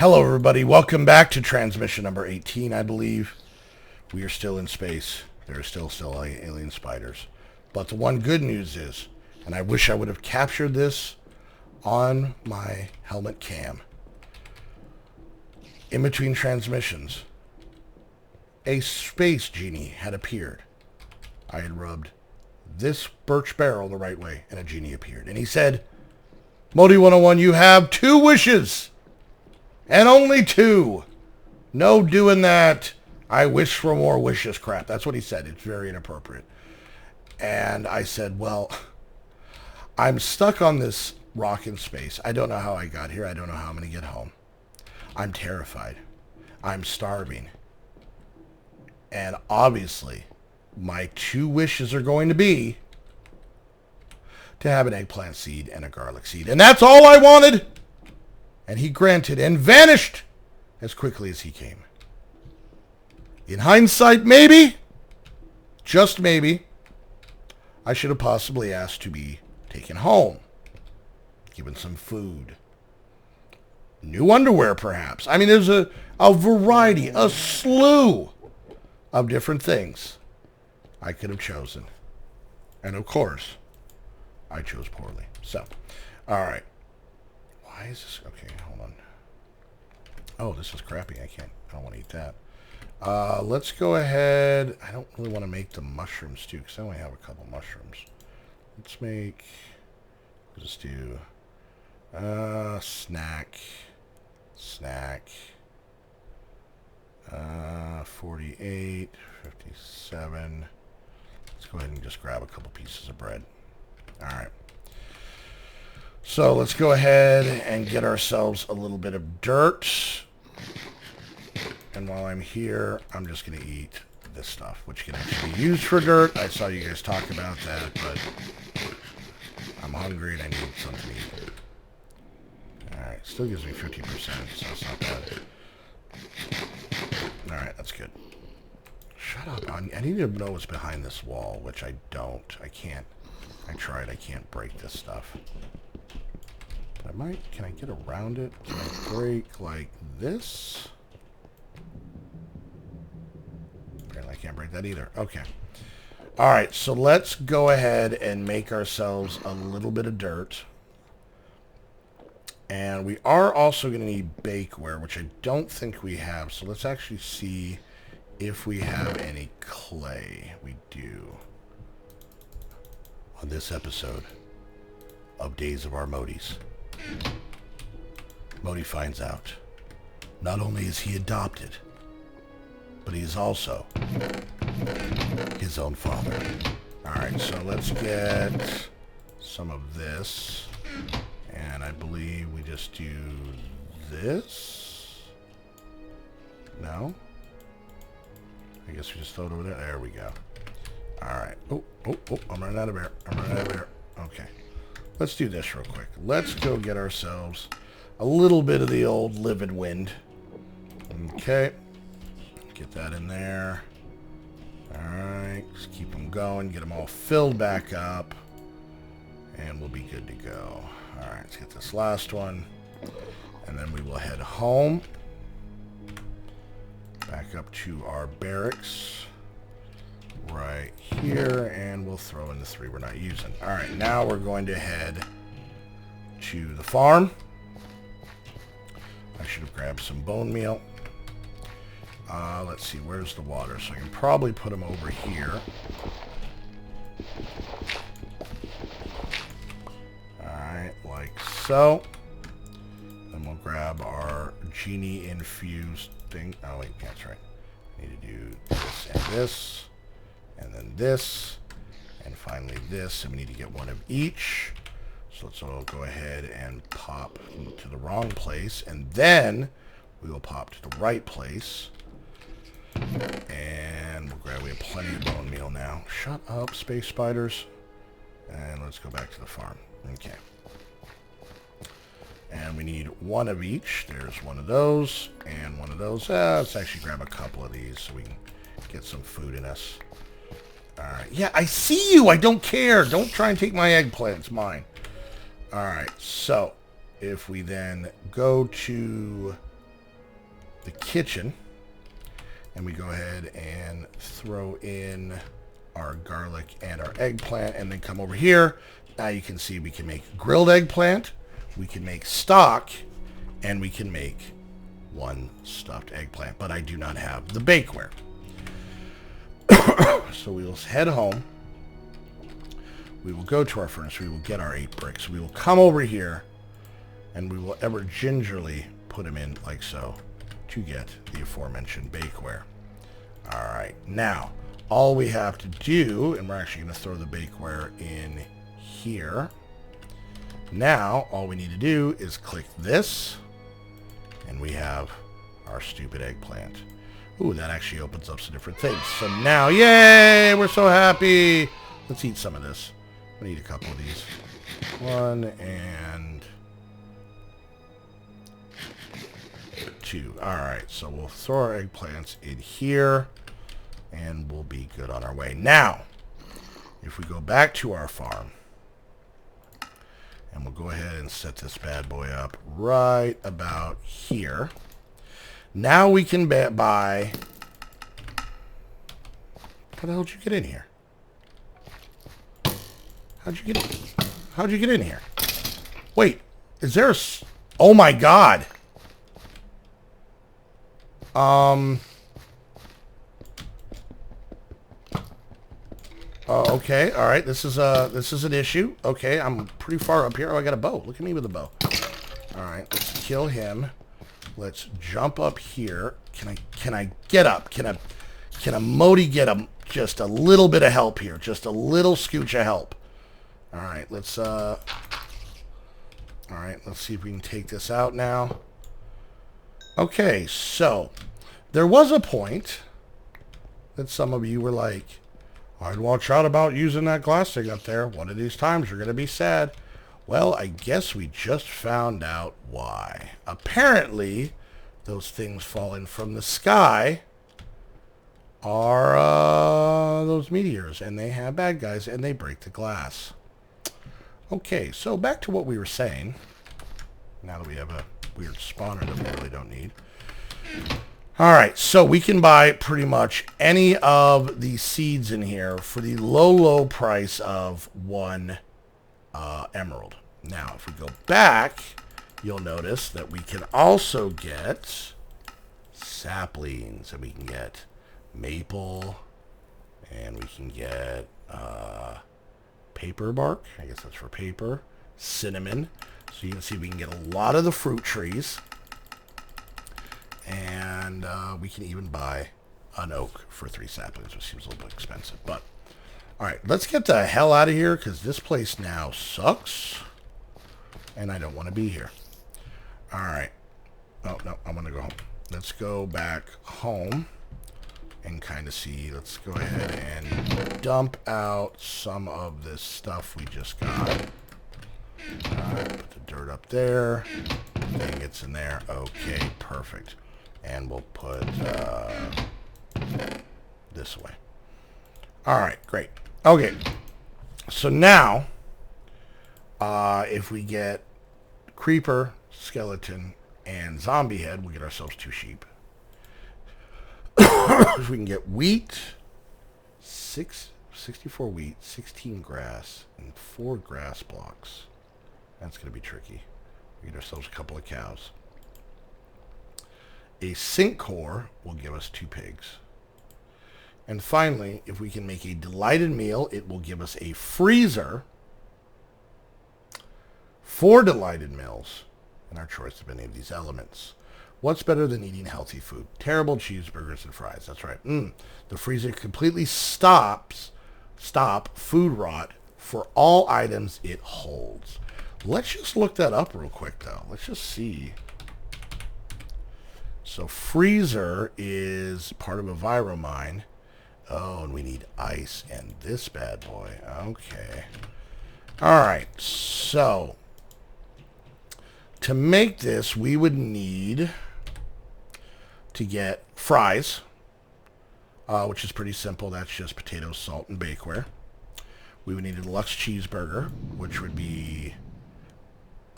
Hello, everybody. Welcome back to transmission number 18, I believe. We are still in space. There are still alien spiders. But the one good news is, and I wish I would have captured this on my helmet cam, in between transmissions, a space genie had appeared. I had rubbed this birch barrel the right way, and a genie appeared. And he said, Modi 101, you have 2 wishes. And only 2. No doing that. I wish for more wishes crap. That's what he said. It's very inappropriate. And I said, well, I'm stuck on this rock in space. I don't know how I got here. I don't know how I'm going to get home. I'm terrified. I'm starving. And obviously, my 2 wishes are going to be to have an eggplant seed and a garlic seed. And that's all I wanted. And he granted and vanished as quickly as he came. In hindsight, maybe, just maybe, I should have possibly asked to be taken home, given some food, new underwear perhaps. I mean, there's a variety, a slew of different things I could have chosen. And of course, I chose poorly. So, all right. Why is this? Okay, hold on. Oh, this is crappy. I don't want to eat that. Let's go ahead. I don't really want to make the mushrooms too, because I only have a couple mushrooms. Let's just do snack. 48, 57. Let's go ahead and just grab a couple pieces of bread. All right. So let's go ahead and get ourselves a little bit of dirt. And while I'm here, I'm just going to eat this stuff, which can actually be used for dirt. I saw you guys talk about that, but I'm hungry and I need something to eat. Alright, still gives me 50%, so it's not bad. Alright, that's good. Shut up. I need to know what's behind this wall, which I don't. I can't. I tried. I can't break this stuff. Can I get around it? Can I break like this? Apparently I can't break that either. Okay. Alright, so let's go ahead and make ourselves a little bit of dirt. And we are also going to need bakeware, which I don't think we have. So let's actually see if we have any clay. We do. On this episode of Days of Our Modis. Modi finds out not only is he adopted, but he is also his own father. Alright, so let's get some of this. And I believe we just do this. No? I guess we just throw it over there. There we go. Alright. Oh, I'm running out of air. Okay. Let's do this real quick. Let's go get ourselves a little bit of the old livid wind. Okay. Get that in there. Alright. Just keep them going. Get them all filled back up. And we'll be good to go. Alright. Let's get this last one. And then we will head home. Back up to our barracks. Right here, and we'll throw in the 3 we're not using. Alright, now we're going to head to the farm. I should have grabbed some bone meal. Let's see, where's the water? So I can probably put them over here. Alright, like so. Then we'll grab our Genie infused thing. Oh wait, that's right. I need to do this and this. And then this, and finally this, and we need to get one of each. So let's all go ahead and pop to the wrong place, and then we will pop to the right place. And we have plenty of bone meal now. Shut up, space spiders. And let's go back to the farm. Okay. And we need one of each. There's one of those, and one of those. Let's actually grab a couple of these so we can get some food in us. Alright. Yeah, I see you. I don't care. Don't try and take my eggplant. It's mine. Alright. So, if we then go to the kitchen. And we go ahead and throw in our garlic and our eggplant, and then come over here. Now you can see we can make grilled eggplant, we can make stock, and we can make one stuffed eggplant. But I do not have the bakeware. So we will head home. We will go to our furnace. We will get our 8 bricks. We will come over here, and we will ever gingerly put them in like so to get the aforementioned bakeware. All right. Now, all we have to do, and we're actually going to throw the bakeware in here. Now, all we need to do is click this, and we have our stupid eggplant. Ooh, that actually opens up some different things. So now, yay, we're so happy. Let's eat some of this. We need a couple of these. 1 and 2. All right, so we'll throw our eggplants in here, and we'll be good on our way. Now, if we go back to our farm, and we'll go ahead and set this bad boy up right about here. Now we can buy... How the hell did you get in here? How'd you get in here? Wait, is there a... Oh my god! Okay, all right. This is an issue. Okay, I'm pretty far up here. Oh, I got a bow. Look at me with a bow. All right, let's kill him. Let's jump up here. Can I get up? Can a Modi get him? Just a little bit of help here. Just a little scooch of help. All right, let's see if we can take this out now. Okay, so there was a point that some of you were like, I'd watch out about using that glass thing up there. One of these times you're going to be sad. Well, I guess we just found out why. Apparently, those things falling from the sky are those meteors, and they have bad guys, and they break the glass. Okay, so back to what we were saying. Now that we have a weird spawner that we really don't need. All right, so we can buy pretty much any of the seeds in here for the low, low price of 1 emerald. Now, if we go back, you'll notice that we can also get saplings, and we can get maple, and we can get paper bark. I guess that's for paper. Cinnamon. So you can see we can get a lot of the fruit trees. And we can even buy an oak for 3 saplings, which seems a little bit expensive. But, all right, let's get the hell out of here, because this place now sucks. And I don't want to be here. All right. Oh, no, I'm going to go home. Let's go back home and kind of see. Let's go ahead and dump out some of this stuff we just got. All right, put the dirt up there. Thing gets in there. Okay, perfect. And we'll put this away. All right, great. Okay, so now if we get creeper, skeleton, and zombie head, we'll get ourselves 2 sheep. If we can get wheat, 64 wheat, 16 grass, and 4 grass blocks. That's going to be tricky. We get ourselves a couple of cows. A sink core will give us 2 pigs. And finally, if we can make a delighted meal, it will give us a freezer, 4 delighted meals, and our choice of any of these elements. What's better than eating healthy food? Terrible cheeseburgers and fries. That's right. The freezer completely stop food rot for all items it holds. Let's just look that up real quick, though. Let's just see. So freezer is part of a Viromine. Oh, and we need ice and this bad boy. Okay. All right. So to make this, we would need to get fries, which is pretty simple. That's just potatoes, salt, and bakeware. We would need a deluxe cheeseburger, which would be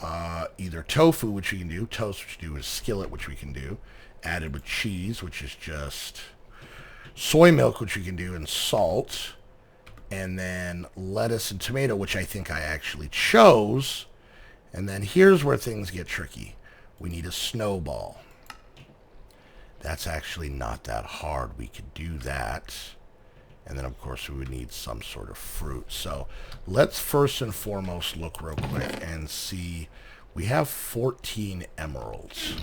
either tofu, which we can do, toast, which we can do, is skillet, which we can do, added with cheese, which is just soy milk, which we can do, and salt, and then lettuce and tomato, which I think I actually chose. And then here's where things get tricky. We need a snowball. That's actually not that hard. We could do that. And then, of course, we would need some sort of fruit. So let's first and foremost look real quick and see. We have 14 emeralds.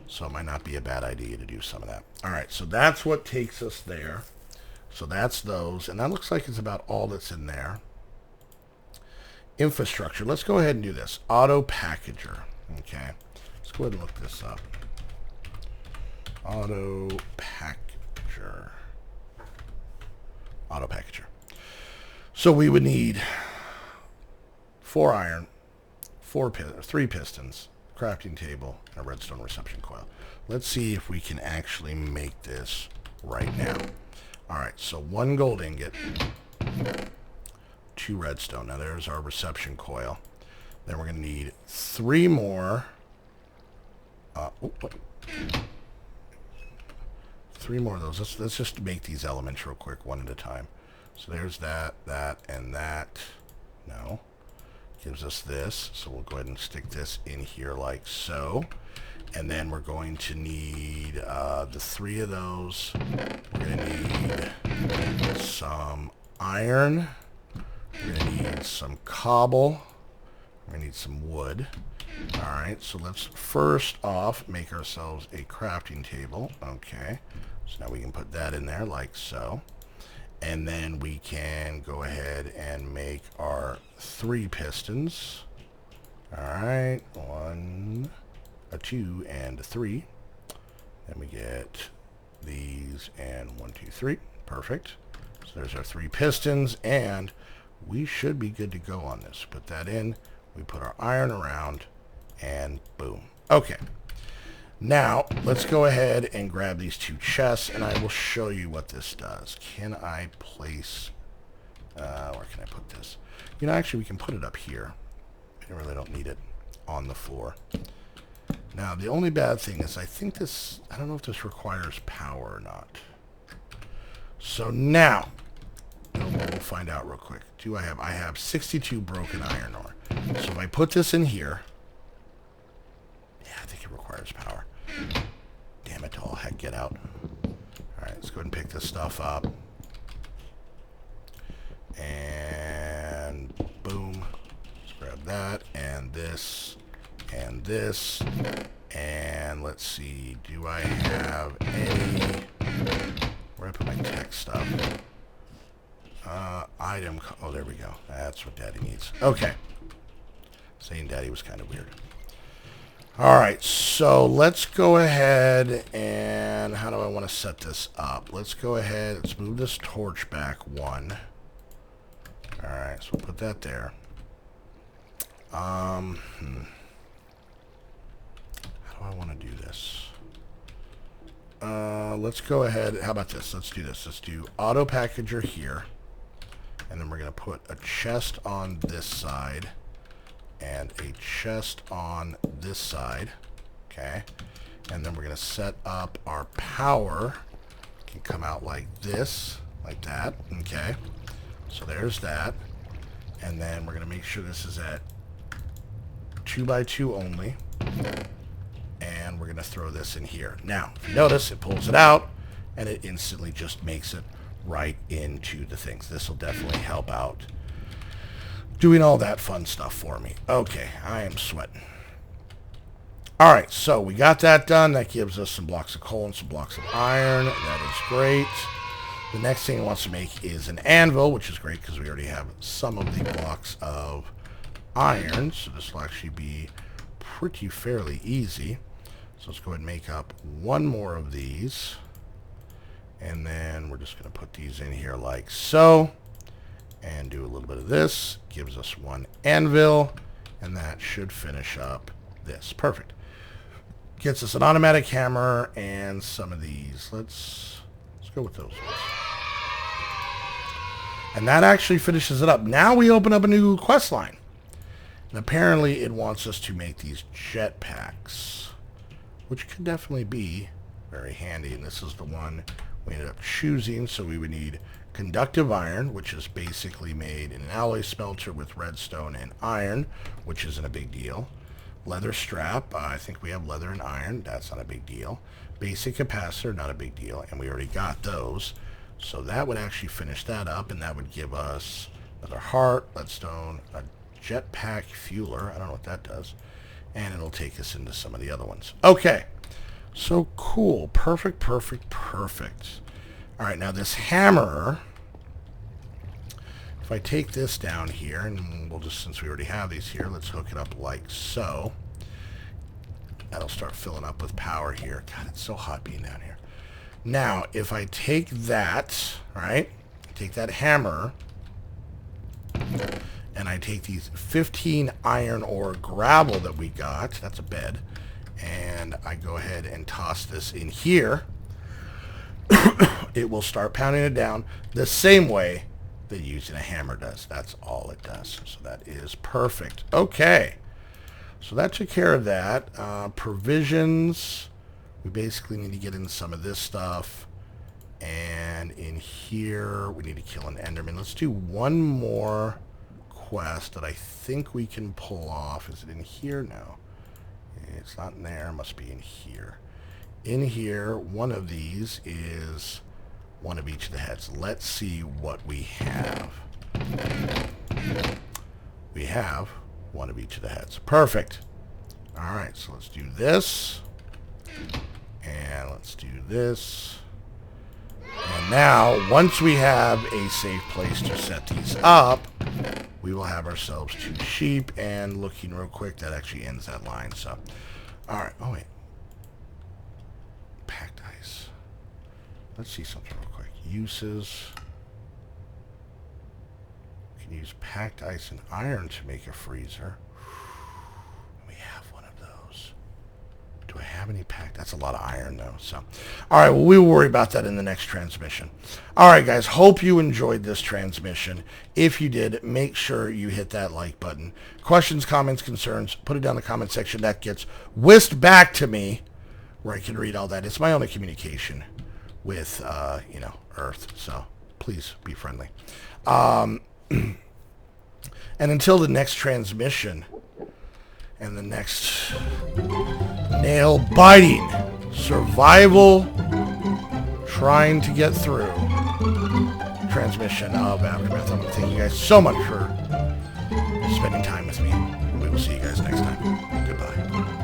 So it might not be a bad idea to do some of that. All right, so that's what takes us there. So that's those. And that looks like it's about all that's in there. Infrastructure. Let's go ahead and do this. Auto packager. Okay. Let's go ahead and look this up. Auto packager. Auto packager. So we would need 4 iron, 3 pistons, crafting table, and a redstone reception coil. Let's see if we can actually make this right now. All right, so 1 gold ingot, 2 redstone. Now there's our reception coil. Then we're going to need 3 more. 3 more of those. Let's just make these elements real quick, one at a time. So there's that, and that. No. Gives us this. So we'll go ahead and stick this in here like so. And then we're going to need the 3 of those. We're going to need some iron. We're going to need some cobble. We're going to need some wood. Alright, so let's first off make ourselves a crafting table. Okay. So now we can put that in there like so. And then we can go ahead and make our 3 pistons. Alright, 1, a 2, and a 3. Then we get these and 1, 2, 3. Perfect. So there's our 3 pistons, and we should be good to go on this. Put that in. We put our iron around, and boom. Okay. Now, let's go ahead and grab these 2 chests, and I will show you what this does. Can I place... where can I put this? You know, actually, we can put it up here. I really don't need it on the floor. Now, the only bad thing is I think this... I don't know if this requires power or not. So now, we'll find out real quick. I have 62 broken iron ore. So if I put this in here... Yeah, I think it requires power. Damn it, all heck, get out. Alright, let's go ahead and pick this stuff up. And boom. Let's grab that, and this, and this. And let's see, do I have any... Where did I put my tech stuff? Item... Oh, there we go. That's what Daddy needs. Okay. Saying Daddy was kind of weird. Alright, so let's go ahead and... How do I want to set this up? Let's go ahead, let's move this torch back 1. Alright, so we'll put that there. How do I want to do this? Let's go ahead, how about this? Let's do this. Let's do auto packager here. And then we're going to put a chest on this side. And a chest on this side, okay? And then we're going to set up our power. It can come out like this, like that, okay? So there's that. And then we're going to make sure this is at 2x2 only. And we're going to throw this in here. Now, if you notice, it pulls it out, and it instantly just makes it right into the things. This will definitely help out doing all that fun stuff for me. Okay, I am sweating. Alright, so we got that done. That gives us some blocks of coal and some blocks of iron. That is great. The next thing it wants to make is an anvil, which is great because we already have some of the blocks of iron. So this will actually be pretty fairly easy. So let's go ahead and make up 1 more of these. And then we're just going to put these in here like so. And do a little bit of this. Gives us 1 anvil. And that should finish up this. Perfect. Gets us an automatic hammer and some of these. Let's go with those ones. And that actually finishes it up. Now we open up a new quest line. And apparently it wants us to make these jetpacks, which could definitely be very handy. And this is the one we ended up choosing. So we would need conductive iron, which is basically made in an alloy smelter with redstone and iron, which isn't a big deal. Leather strap, I think we have leather and iron. That's not a big deal. Basic capacitor, not a big deal. And we already got those. So that would actually finish that up, and that would give us another heart, leadstone, a jetpack fueler. I don't know what that does. And it'll take us into some of the other ones. Okay. So cool. Perfect, perfect, perfect. All right, now this hammer, if I take this down here, and we'll just, since we already have these here, let's hook it up like so. That'll start filling up with power here. God, it's so hot being down here. Now, if I take that, right, take that hammer, and I take these 15 iron ore gravel that we got, that's a bed, and I go ahead and toss this in here, it will start pounding it down the same way that using a hammer does. That's all it does. So that is perfect. Okay. So that took care of that. Provisions. We basically need to get in some of this stuff. And in here, we need to kill an Enderman. Let's do one more quest that I think we can pull off. Is it in here? No. It's not in there. It must be in here. In here, one of these is one of each of the heads. Let's see what we have. We have one of each of the heads. Perfect. All right, so let's do this. And let's do this. And now, once we have a safe place to set these up, we will have ourselves 2 sheep. And looking real quick, that actually ends that line. So, all right. Oh, wait. Packed ice. Let's see something real quick. Uses. We can use packed ice and iron to make a freezer. We have one of those. Do I have any packed? That's a lot of iron, though. So, all right. Well, we will worry about that in the next transmission. All right, guys. Hope you enjoyed this transmission. If you did, make sure you hit that like button. Questions, comments, concerns, put it down in the comment section. That gets whisked back to me, where I can read all that. It's my only communication with, Earth. So please be friendly. And until the next transmission and the next nail-biting survival trying to get through transmission of Aftermath, I want to thank you guys so much for spending time with me. We will see you guys next time. Goodbye.